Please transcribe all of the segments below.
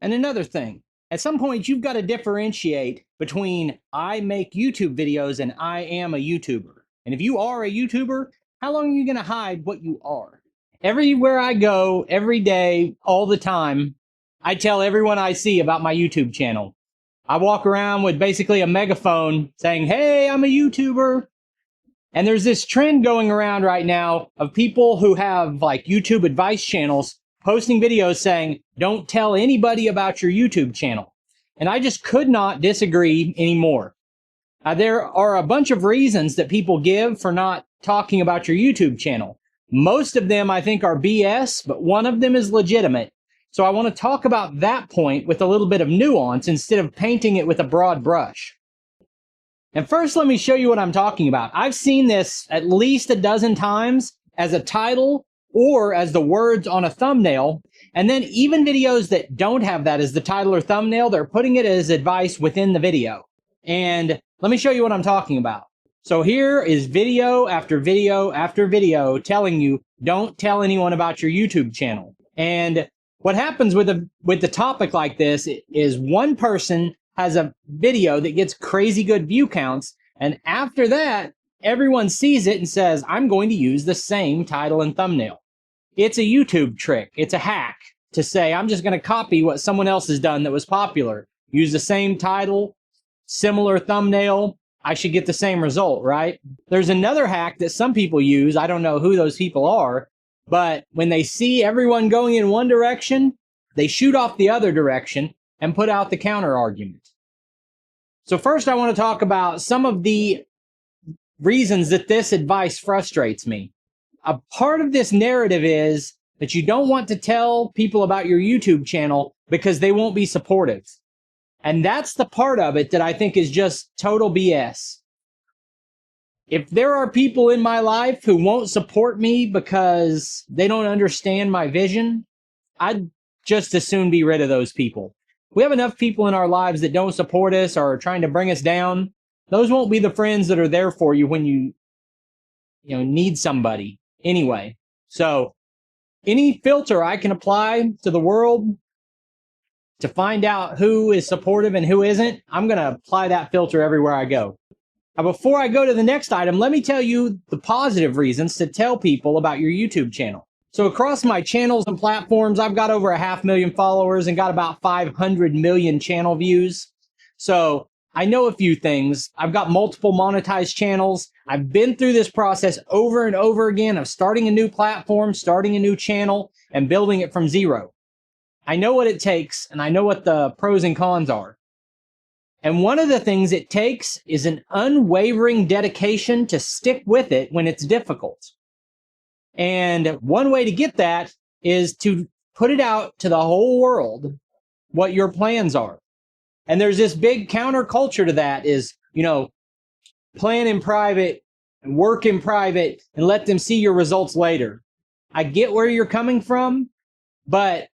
And another thing, at some point, you've got to differentiate between I make YouTube videos and I am a YouTuber. And if you are a YouTuber, how long are you going to hide what you are? Everywhere I go, every day, all the time, I tell everyone I see about my YouTube channel. I walk around with basically a megaphone saying, hey, I'm a YouTuber. And there's this trend going around right now of people who have like YouTube advice channels posting videos saying, don't tell anybody about your YouTube channel. And I just could not disagree anymore. There are a bunch of reasons that people give for not talking about your YouTube channel. Most of them I think are BS, but one of them is legitimate. So I want to talk about that point with a little bit of nuance instead of painting it with a broad brush. And first, let me show you what I'm talking about. I've seen this at least a dozen times as a title or as the words on a thumbnail. And then even videos that don't have that as the title or thumbnail, they're putting it as advice within the video. And let me show you what I'm talking about. So here is video after video after video telling you, don't tell anyone about your YouTube channel. And what happens with the topic like this is one person has a video that gets crazy good view counts. And after that, everyone sees it and says, I'm going to use the same title and thumbnail. It's a YouTube trick. It's a hack to say, I'm just going to copy what someone else has done that was popular. Use the same title, similar thumbnail. I should get the same result, right? There's another hack that some people use. I don't know who those people are, but when they see everyone going in one direction, they shoot off the other direction and put out the counter argument. So first I want to talk about some of the reasons that this advice frustrates me. A part of this narrative is that you don't want to tell people about your YouTube channel because they won't be supportive. And that's the part of it that I think is just total BS. If there are people in my life who won't support me because they don't understand my vision, I'd just as soon be rid of those people. We have enough people in our lives that don't support us or are trying to bring us down. Those won't be the friends that are there for you when you need somebody anyway. So any filter I can apply to the world to find out who is supportive and who isn't, I'm going to apply that filter everywhere I go. Now, before I go to the next item, let me tell you the positive reasons to tell people about your YouTube channel. So across my channels and platforms, I've got over 500,000 followers and got about 500 million channel views. So I know a few things. I've got multiple monetized channels. I've been through this process over and over again of starting a new platform, starting a new channel, and building it from zero. I know what it takes, and I know what the pros and cons are. And one of the things it takes is an unwavering dedication to stick with it when it's difficult. And one way to get that is to put it out to the whole world what your plans are. And there's this big counterculture to that is, plan in private and work in private and let them see your results later. I get where you're coming from, but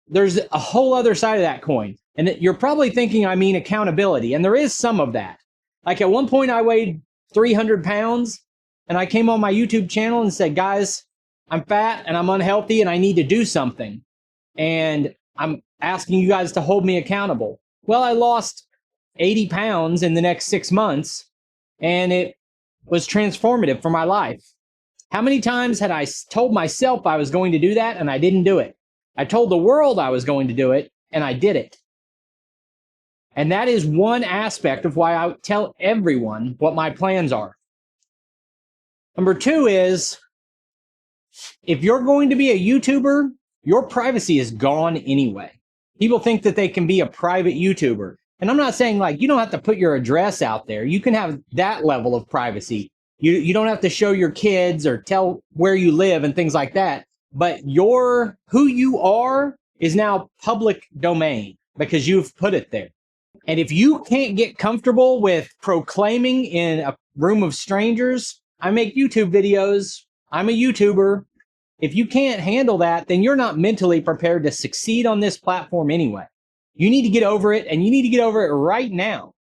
there's a whole other side of that coin. And you're probably thinking I mean accountability. And there is some of that. Like at one point I weighed 300 pounds and I came on my YouTube channel and said, guys, I'm fat and I'm unhealthy and I need to do something. And I'm asking you guys to hold me accountable. Well, I lost 80 pounds in the next 6 months and it was transformative for my life. How many times had I told myself I was going to do that and I didn't do it? I told the world I was going to do it and I did it. And that is one aspect of why I tell everyone what my plans are. Number two is, if you're going to be a YouTuber, your privacy is gone anyway. People think that they can be a private YouTuber. And I'm not saying like you don't have to put your address out there. You can have that level of privacy. You don't have to show your kids or tell where you live and things like that. But who you are is now public domain because you've put it there. And if you can't get comfortable with proclaiming in a room of strangers, I make YouTube videos, I'm a YouTuber. If you can't handle that, then you're not mentally prepared to succeed on this platform anyway. You need to get over it, and you need to get over it right now.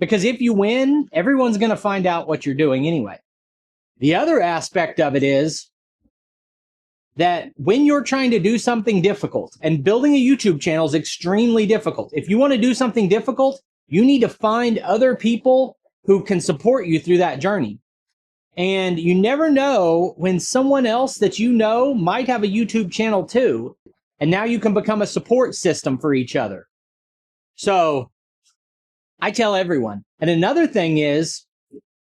Because if you win, everyone's going to find out what you're doing anyway. The other aspect of it is, that when you're trying to do something difficult, and building a YouTube channel is extremely difficult. If you want to do something difficult, you need to find other people who can support you through that journey. And you never know when someone else that you know might have a YouTube channel too. And now you can become a support system for each other. So I tell everyone. And another thing is,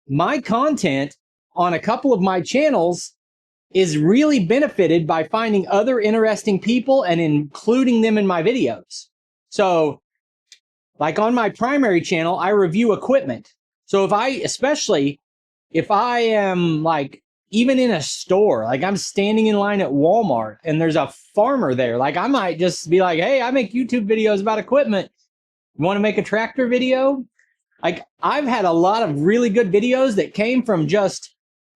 my content on a couple of my channels is really benefited by finding other interesting people and including them in my videos. So like on my primary channel, I review equipment. So especially if I am like even in a store, like I'm standing in line at Walmart and there's a farmer there, like I might just be like, hey, I make YouTube videos about equipment. You want to make a tractor video? Like I've had a lot of really good videos that came from just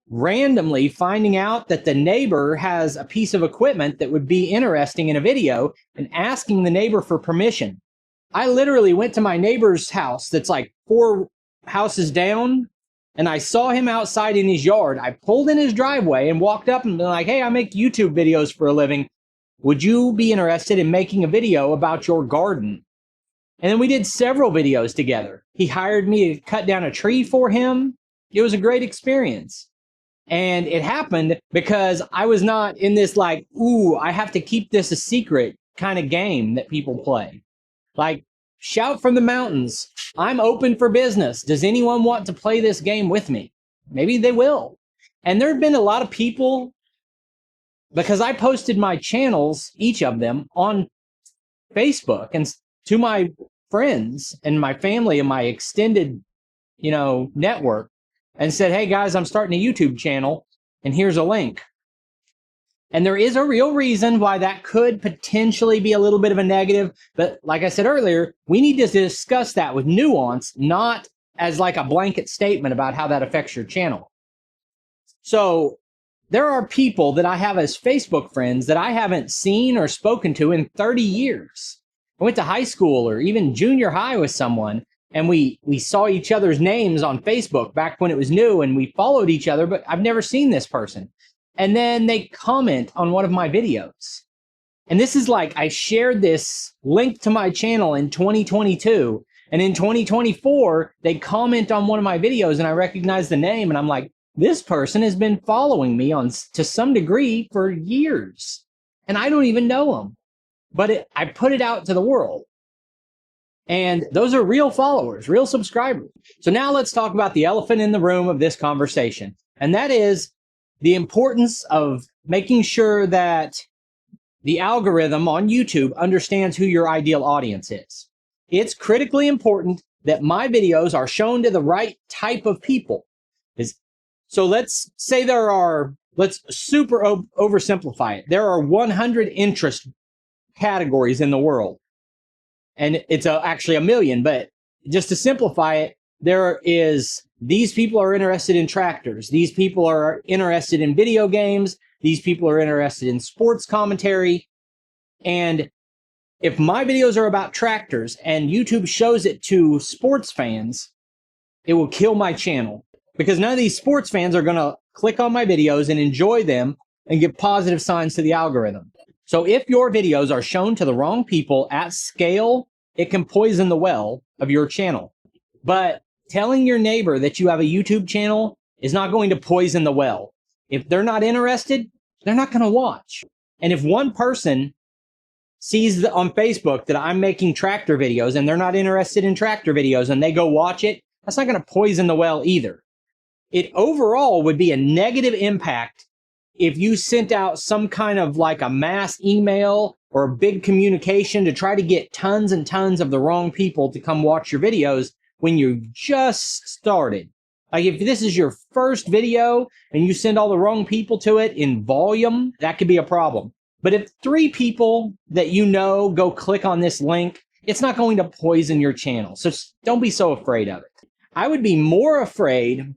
randomly finding out that the neighbor has a piece of equipment that would be interesting in a video and asking the neighbor for permission. I literally went to my neighbor's house that's like 4 houses down, and I saw him outside in his yard. I pulled in his driveway and walked up and been like, hey, I make YouTube videos for a living. Would you be interested in making a video about your garden? And then we did several videos together. He hired me to cut down a tree for him. It was a great experience. And it happened because I was not in this like, ooh, I have to keep this a secret kind of game that people play. Like, shout from the mountains, I'm open for business. Does anyone want to play this game with me? Maybe they will. And there have been a lot of people, because I posted my channels, each of them, on Facebook and to my friends and my family and my extended, network, and said, hey guys, I'm starting a YouTube channel and here's a link. And there is a real reason why that could potentially be a little bit of a negative. But like I said earlier, we need to discuss that with nuance, not as like a blanket statement about how that affects your channel. So there are people that I have as Facebook friends that I haven't seen or spoken to in 30 years. I went to high school or even junior high with someone, and we saw each other's names on Facebook back when it was new, and we followed each other, but I've never seen this person. And then they comment on one of my videos. And this is like, I shared this link to my channel in 2022. And in 2024, they comment on one of my videos and I recognize the name. And I'm like, this person has been following me to some degree for years. And I don't even know them. But I put it out to the world. And those are real followers, real subscribers. So now let's talk about the elephant in the room of this conversation. And that is the importance of making sure that the algorithm on YouTube understands who your ideal audience is. It's critically important that my videos are shown to the right type of people. So let's say let's super oversimplify it. There are 100 interest categories in the world. And it's actually 1 million, but just to simplify it, these people are interested in tractors. These people are interested in video games. These people are interested in sports commentary. And if my videos are about tractors and YouTube shows it to sports fans, it will kill my channel because none of these sports fans are going to click on my videos and enjoy them and give positive signs to the algorithm. So if your videos are shown to the wrong people at scale, it can poison the well of your channel. But telling your neighbor that you have a YouTube channel is not going to poison the well. If they're not interested, they're not going to watch. And if one person sees on Facebook that I'm making tractor videos and they're not interested in tractor videos and they go watch it, that's not going to poison the well either. It overall would be a negative impact if you sent out some kind of like a mass email or a big communication to try to get tons and tons of the wrong people to come watch your videos when you just started. Like if this is your first video and you send all the wrong people to it in volume, that could be a problem. But if 3 people that you know go click on this link, it's not going to poison your channel. So don't be so afraid of it. I would be more afraid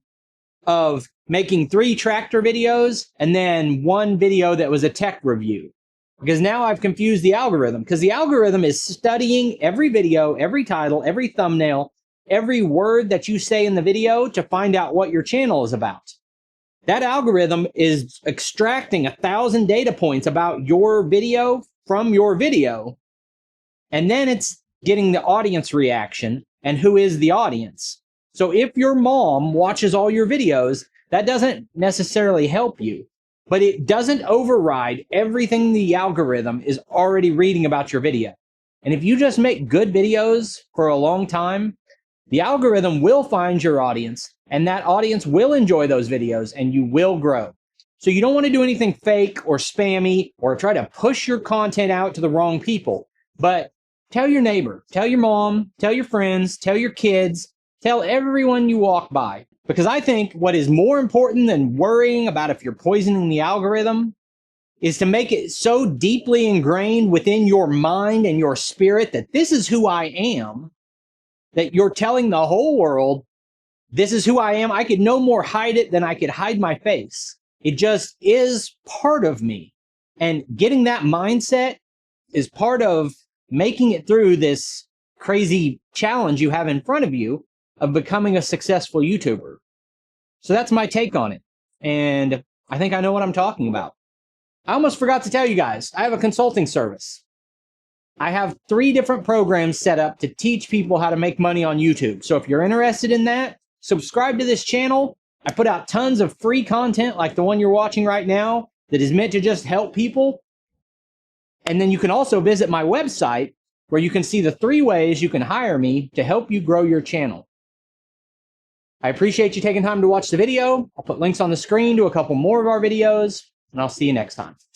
of making 3 tractor videos and then 1 video that was a tech review. Because now I've confused the algorithm. Because the algorithm is studying every video, every title, every thumbnail, every word that you say in the video to find out what your channel is about. That algorithm is extracting 1,000 data points about your video from your video, and then it's getting the audience reaction and who is the audience. So if your mom watches all your videos, that doesn't necessarily help you, but it doesn't override everything the algorithm is already reading about your video. And if you just make good videos for a long time, the algorithm will find your audience, and that audience will enjoy those videos, and you will grow. So you don't want to do anything fake or spammy or try to push your content out to the wrong people. But tell your neighbor, tell your mom, tell your friends, tell your kids, tell everyone you walk by. Because I think what is more important than worrying about if you're poisoning the algorithm is to make it so deeply ingrained within your mind and your spirit that this is who I am, that you're telling the whole world, this is who I am. I could no more hide it than I could hide my face. It just is part of me. And getting that mindset is part of making it through this crazy challenge you have in front of you of becoming a successful YouTuber. So that's my take on it. And I think I know what I'm talking about. I almost forgot to tell you guys, I have a consulting service. I have 3 different programs set up to teach people how to make money on YouTube. So if you're interested in that, subscribe to this channel. I put out tons of free content like the one you're watching right now that is meant to just help people. And then you can also visit my website where you can see the 3 ways you can hire me to help you grow your channel. I appreciate you taking time to watch the video. I'll put links on the screen to a couple more of our videos, and I'll see you next time.